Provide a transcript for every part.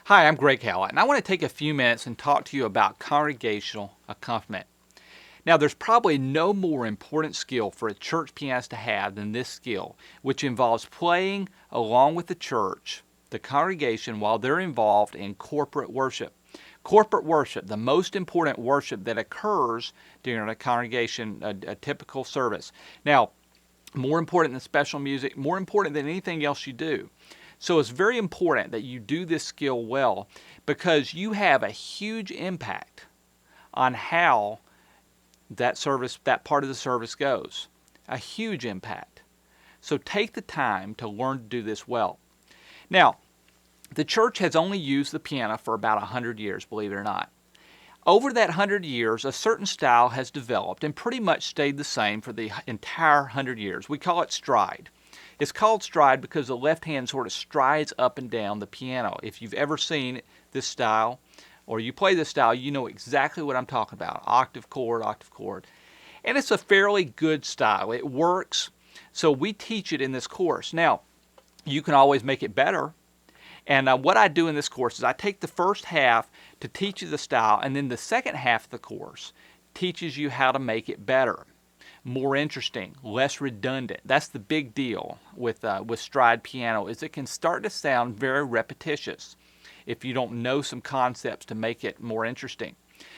Hi, I'm Greg Howlett, and I want to take a few minutes and talk to you about congregational accompaniment. Now, there's probably no more important skill for a church pianist to have than this skill, which involves playing along with the church, the congregation, while they're involved in corporate worship. Corporate worship, the most important worship that occurs during a congregation, a typical service. Now, more important than special music, more important than anything else you do. So it's very important that you do this skill well because you have a huge impact on how that part of the service goes. A huge impact. So take the time to learn to do this well. Now, the church has only used the piano for about 100 years, believe it or not. Over that 100 years, a certain style has developed and pretty much stayed the same for the entire 100 years. We call it stride. It's called stride because the left hand sort of strides up and down the piano. If you've ever seen this style or you play this style, you know exactly what I'm talking about. Octave chord, octave chord. And it's a fairly good style. It works, so we teach it in this course. Now, you can always make it better. And what I do in this course is I take the first half to teach you the style, and then the second half of the course teaches you how to make it better, more interesting, less redundant. That's the big deal with stride piano, is it can start to sound very repetitious if you don't know some concepts to make it more interesting.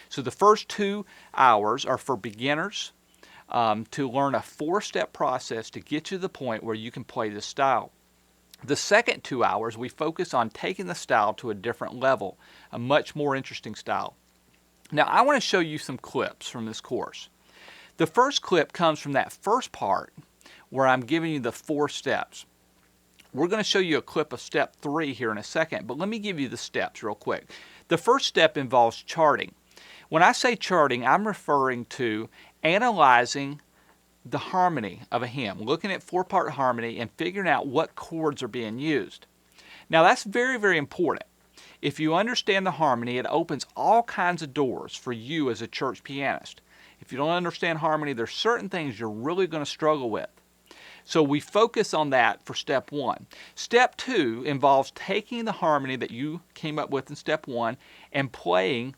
So the first 2 hours are for beginners to learn a 4-step process to get you to the point where you can play this style. The second 2 hours, we focus on taking the style to a different level, a much more interesting style. Now, I want to show you some clips from this course. The first clip comes from that first part where I'm giving you the 4 steps. We're going to show you a clip of step 3 here in a second, but let me give you the steps real quick. The first step involves charting. When I say charting, I'm referring to analyzing the harmony of a hymn, looking at 4-part harmony and figuring out what chords are being used. Now that's very, very important. If you understand the harmony, it opens all kinds of doors for you as a church pianist. If you don't understand harmony, there's certain things you're really going to struggle with. So we focus on that for step 1. Step 2 involves taking the harmony that you came up with in step 1 and playing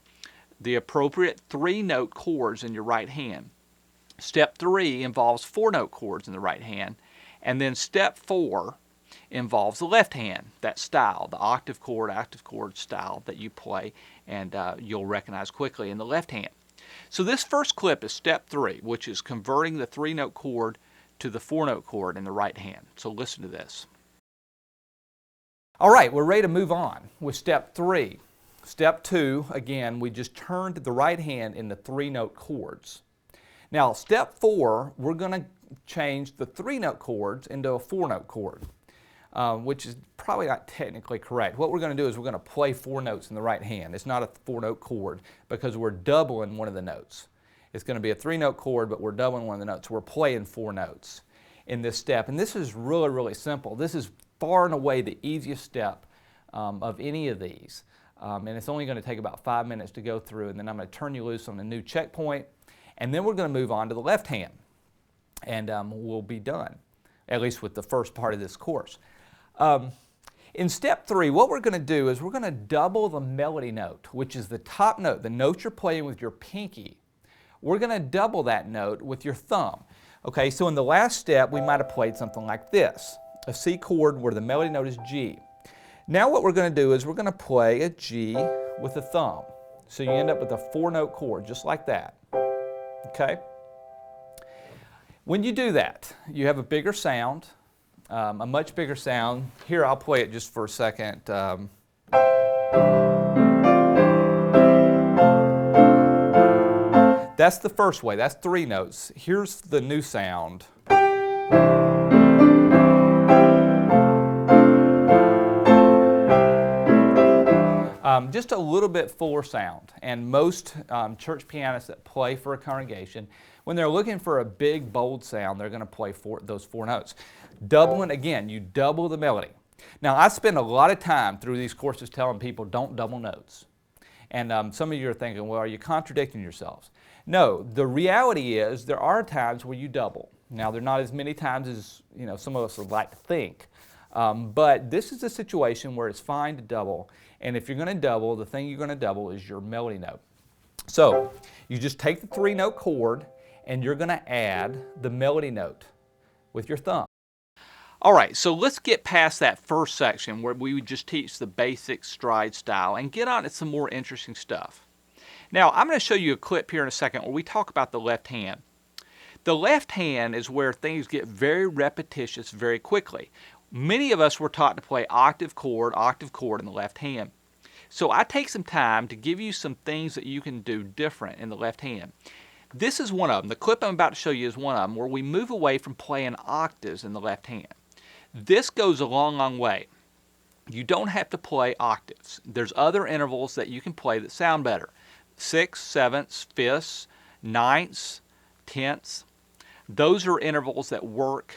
the appropriate 3-note chords in your right hand. Step 3 involves 4-note chords in the right hand. And then step 4 involves the left hand, that style, the octave chord style that you play, and you'll recognize quickly in the left hand. So this first clip is step 3, which is converting the 3-note chord to the 4-note chord in the right hand. So listen to this. All right, we're ready to move on with step 3. Step 2, again, we just turned the right hand in the 3-note chords. Now, step 4, we're going to change the 3-note chords into a 4-note chord, which is probably not technically correct. What we're going to do is we're going to play 4 notes in the right hand. It's not a 4-note chord because we're doubling one of the notes. It's going to be a 3-note chord, but we're doubling one of the notes. We're playing 4 notes in this step. And this is really, really simple. This is far and away the easiest step of any of these. And it's only going to take about 5 minutes to go through, and then I'm going to turn you loose on a new checkpoint. And then we're going to move on to the left hand, and we'll be done, at least with the first part of this course. In step 3, what we're going to do is we're going to double the melody note, which is the top note, the note you're playing with your pinky. We're going to double that note with your thumb. Okay, so in the last step, we might have played something like this, a C chord where the melody note is G. Now what we're going to do is we're going to play a G with the thumb. So you end up with a 4-note chord, just like that. Okay? When you do that, you have a bigger sound, a much bigger sound. Here, I'll play it just for a second. That's the first way. That's 3 notes. Here's the new sound. Just a little bit fuller sound. And most church pianists that play for a congregation, when they're looking for a big, bold sound, they're going to play those 4 notes. Doubling, again, you double the melody. Now, I spend a lot of time through these courses telling people don't double notes. And some of you are thinking, well, are you contradicting yourselves? No, the reality is there are times where you double. Now, there are not as many times as some of us would like to think. But this is a situation where it's fine to double. And if you're going to double, the thing you're going to double is your melody note. So you just take the 3-note chord and you're going to add the melody note with your thumb. All right, so let's get past that first section where we would just teach the basic stride style and get on to some more interesting stuff. Now, I'm going to show you a clip here in a second where we talk about the left hand. The left hand is where things get very repetitious very quickly. Many of us were taught to play octave chord in the left hand. So I take some time to give you some things that you can do different in the left hand. This is one of them. The clip I'm about to show you is one of them where we move away from playing octaves in the left hand. This goes a long, long way. You don't have to play octaves. There's other intervals that you can play that sound better. Sixths, sevenths, fifths, ninths, tenths. Those are intervals that work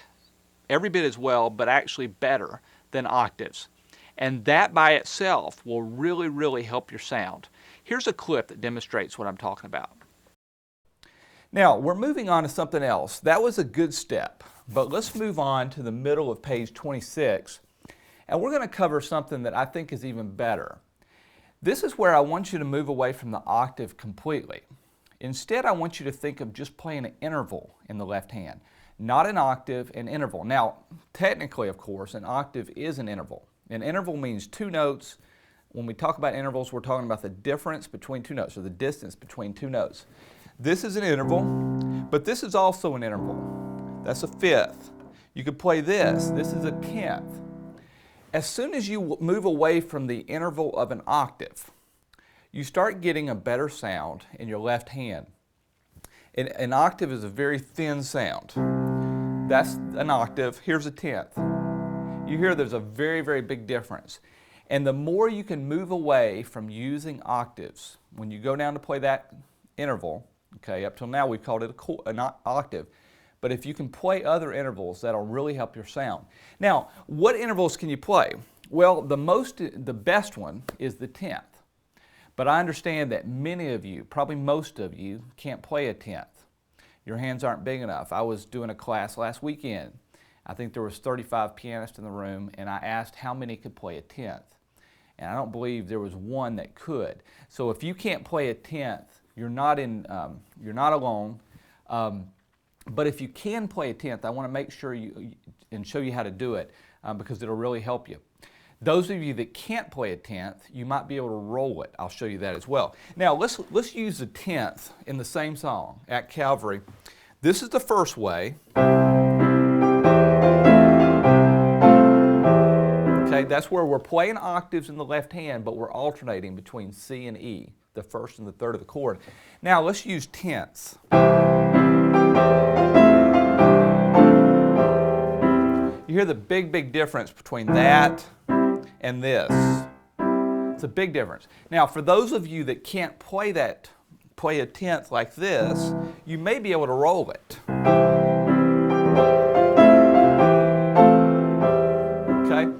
every bit as well, but actually better than octaves. And that by itself will really, really help your sound. Here's a clip that demonstrates what I'm talking about. Now, we're moving on to something else. That was a good step, but let's move on to the middle of page 26, and we're going to cover something that I think is even better. This is where I want you to move away from the octave completely. Instead, I want you to think of just playing an interval in the left hand, not an octave, an interval. Now, technically, of course, an octave is an interval. An interval means 2 notes. When we talk about intervals, we're talking about the difference between 2 notes, or the distance between 2 notes. This is an interval, but this is also an interval. That's a fifth. You could play this. This is a tenth. As soon as you move away from the interval of an octave, you start getting a better sound in your left hand. An octave is a very thin sound. That's an octave. Here's a tenth. You hear there's a very, very big difference. And the more you can move away from using octaves, when you go down to play that interval, okay, up till now we've called it an octave, but if you can play other intervals, that'll really help your sound. Now, what intervals can you play? Well, the best one is the tenth. But I understand that many of you, probably most of you, can't play a tenth. Your hands aren't big enough. I was doing a class last weekend. I think there was 35 pianists in the room, and I asked how many could play a tenth. And I don't believe there was one that could. So if you can't play a tenth, you're not alone. But if you can play a tenth, I want to make sure and show you how to do it because it'll really help you. Those of you that can't play a tenth, you might be able to roll it. I'll show you that as well. Now let's use the tenth in the same song, At Calvary. This is the first way. Okay, that's where we're playing octaves in the left hand, but we're alternating between C and E, the first and the third of the chord. Now let's use tenths. You hear the big, big difference between that and this. It's a big difference. Now, for those of you that can't play a tenth like this, you may be able to roll it. Okay?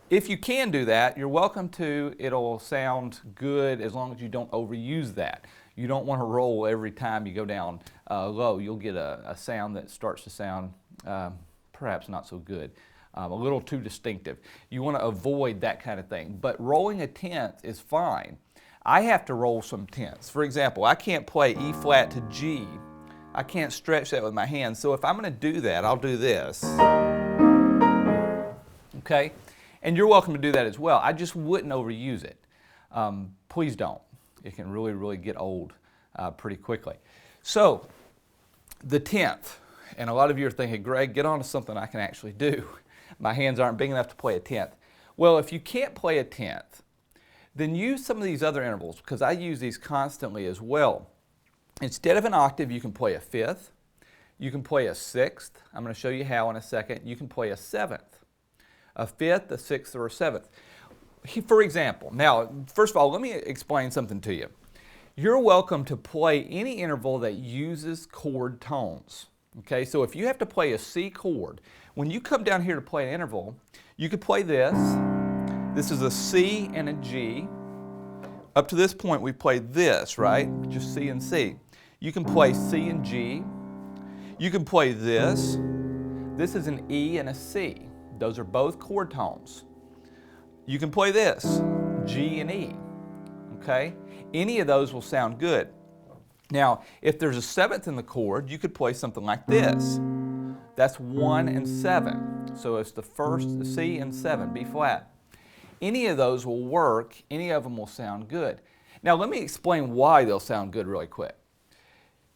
If you can do that, you're welcome to. It'll sound good as long as you don't overuse that. You don't want to roll every time you go down low. You'll get a sound that starts to sound perhaps not so good, a little too distinctive. You want to avoid that kind of thing. But rolling a tenth is fine. I have to roll some tenths. For example, I can't play E flat to G. I can't stretch that with my hands. So if I'm going to do that, I'll do this. Okay? And you're welcome to do that as well. I just wouldn't overuse it. Please don't. It can really, really get old pretty quickly. So, the tenth. And a lot of you are thinking, Greg, get on to something I can actually do. My hands aren't big enough to play a tenth. Well, if you can't play a tenth, then use some of these other intervals, because I use these constantly as well. Instead of an octave, you can play a fifth. You can play a sixth. I'm going to show you how in a second. You can play a seventh, a fifth, a sixth, or a seventh. For example, now, first of all, let me explain something to you. You're welcome to play any interval that uses chord tones. Okay, so if you have to play a C chord, when you come down here to play an interval, you could play this. This is a C and a G. Up to this point, we've played this, right? Just C and C. You can play C and G. You can play this. This is an E and a C. Those are both chord tones. You can play this, G, and E. Okay? Any of those will sound good. Now, if there's a seventh in the chord, you could play something like this. That's 1 and 7. So it's the first C and 7, B flat. Any of those will work. Any of them will sound good. Now, let me explain why they'll sound good really quick.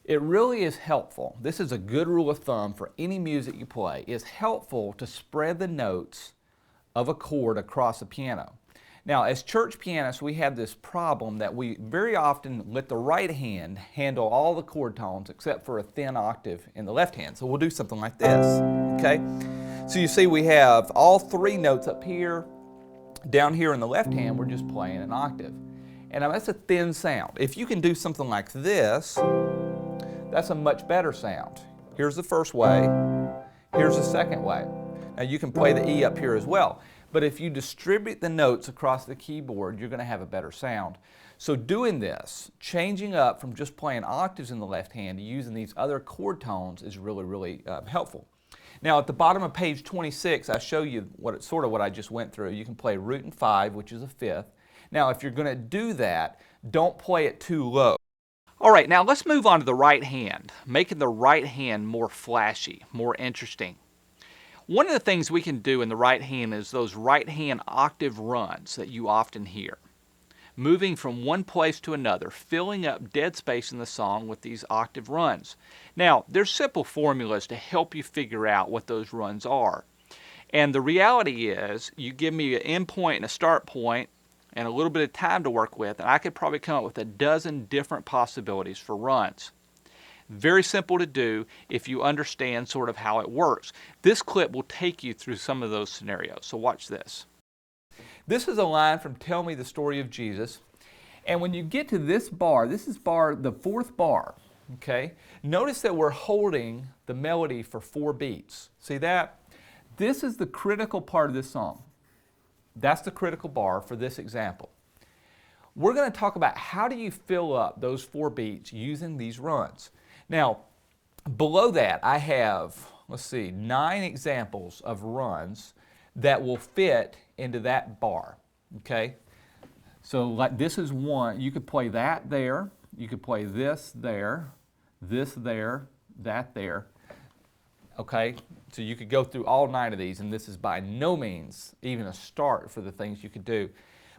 It really is helpful. This is a good rule of thumb for any music you play. It's helpful to spread the notes of a chord across a piano. Now, as church pianists, we have this problem that we very often let the right hand handle all the chord tones except for a thin octave in the left hand. So we'll do something like this, okay? So you see we have all 3 notes up here. Down here in the left hand, we're just playing an octave. And that's a thin sound. If you can do something like this, that's a much better sound. Here's the first way. Here's the second way. Now you can play the E up here as well. But if you distribute the notes across the keyboard, you're going to have a better sound. So doing this, changing up from just playing octaves in the left hand to using these other chord tones is really, really helpful. Now at the bottom of page 26, I show you sort of what I just went through. You can play root and 5, which is a fifth. Now if you're going to do that, don't play it too low. All right, now let's move on to the right hand, making the right hand more flashy, more interesting. One of the things we can do in the right hand is those right hand octave runs that you often hear. Moving from one place to another, filling up dead space in the song with these octave runs. Now, there's simple formulas to help you figure out what those runs are. And the reality is, you give me an end point and a start point and a little bit of time to work with, and I could probably come up with a dozen different possibilities for runs. Very simple to do if you understand sort of how it works. This clip will take you through some of those scenarios, so watch this. This is a line from Tell Me the Story of Jesus, and when you get to this bar, this is the 4th bar, okay? Notice that we're holding the melody for 4 beats. See that? This is the critical part of this song. That's the critical bar for this example. We're going to talk about how do you fill up those 4 beats using these runs. Now, below that I have, let's see, 9 examples of runs that will fit into that bar, okay? So like this is one, you could play that there, you could play this there, that there, okay? So you could go through all 9 of these, and this is by no means even a start for the things you could do.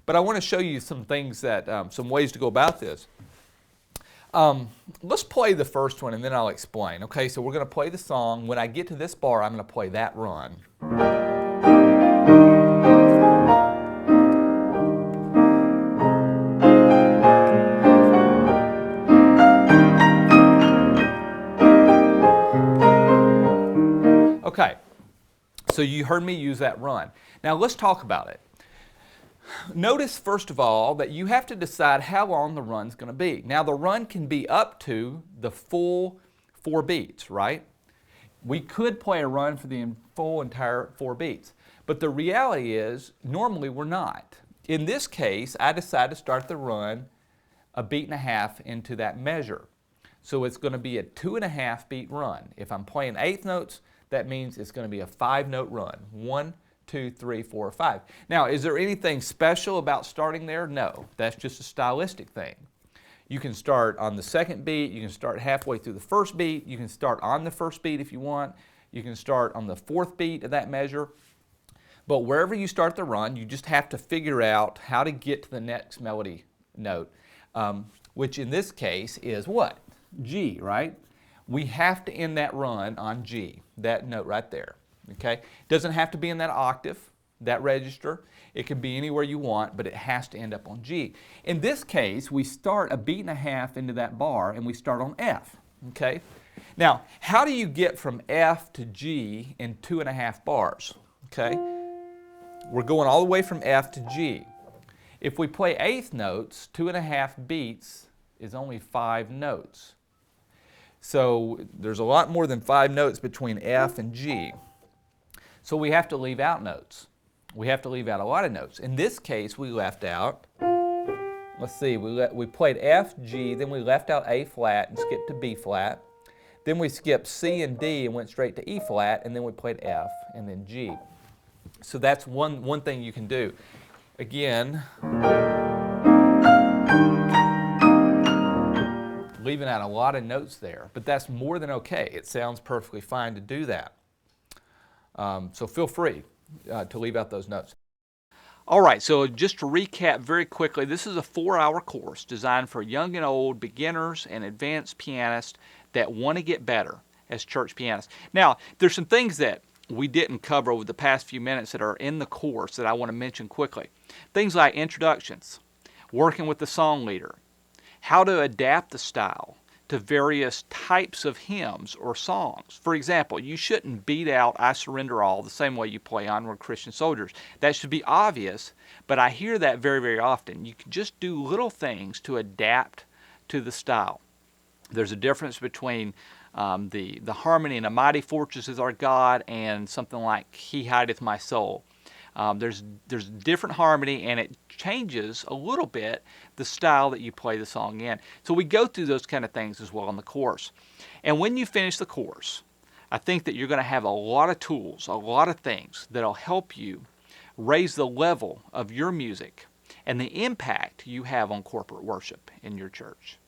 But I want to show you some things that, some ways to go about this. Let's play the first one and then I'll explain. Okay, so we're going to play the song. When I get to this bar, I'm going to play that run. Okay, so you heard me use that run. Now let's talk about it. Notice first of all that you have to decide how long the run's going to be. Now the run can be up to the full 4 beats, right? We could play a run for the full entire 4 beats, but the reality is normally we're not. In this case, I decided to start the run a beat and a half into that measure. So it's going to be a 2.5 beat run. If I'm playing 8th notes, that means it's going to be a 5-note run. 1, 2, 3, 4, 5. Now, is there anything special about starting there? No, that's just a stylistic thing. You can start on the 2nd beat, you can start halfway through the 1st beat, you can start on the 1st beat if you want, you can start on the 4th beat of that measure. But wherever you start the run, you just have to figure out how to get to the next melody note, which in this case is what? G, right? We have to end that run on G, that note right there. Okay? Doesn't have to be in that octave, that register. It can be anywhere you want, but it has to end up on G. In this case, we start a beat and a half into that bar, and we start on F. Okay? Now, how do you get from F to G in 2.5 bars? Okay? We're going all the way from F to G. If we play 8th notes, 2.5 beats is only 5 notes. So there's a lot more than 5 notes between F and G. So we have to leave out notes. We have to leave out a lot of notes. In this case, we left out, let's see, we played F, G, then we left out A flat and skipped to B flat. Then we skipped C and D and went straight to E flat, and then we played F and then G. So that's one thing you can do. Again, leaving out a lot of notes there, but that's more than okay. It sounds perfectly fine to do that. So feel free to leave out those notes. All right, so just to recap very quickly, this is a 4-hour course designed for young and old, beginners and advanced pianists that want to get better as church pianists. Now, there's some things that we didn't cover over the past few minutes that are in the course that I want to mention quickly. Things like introductions, working with the song leader, how to adapt the style to various types of hymns or songs. For example, you shouldn't beat out I Surrender All the same way you play Onward Christian Soldiers. That should be obvious, but I hear that very, very often. You can just do little things to adapt to the style. There's a difference between the harmony in A Mighty Fortress is Our God and something like He Hideth My Soul. There's different harmony, and it changes a little bit the style that you play the song in. So we go through those kind of things as well in the course. And when you finish the course, I think that you're going to have a lot of tools, a lot of things that'll help you raise the level of your music and the impact you have on corporate worship in your church.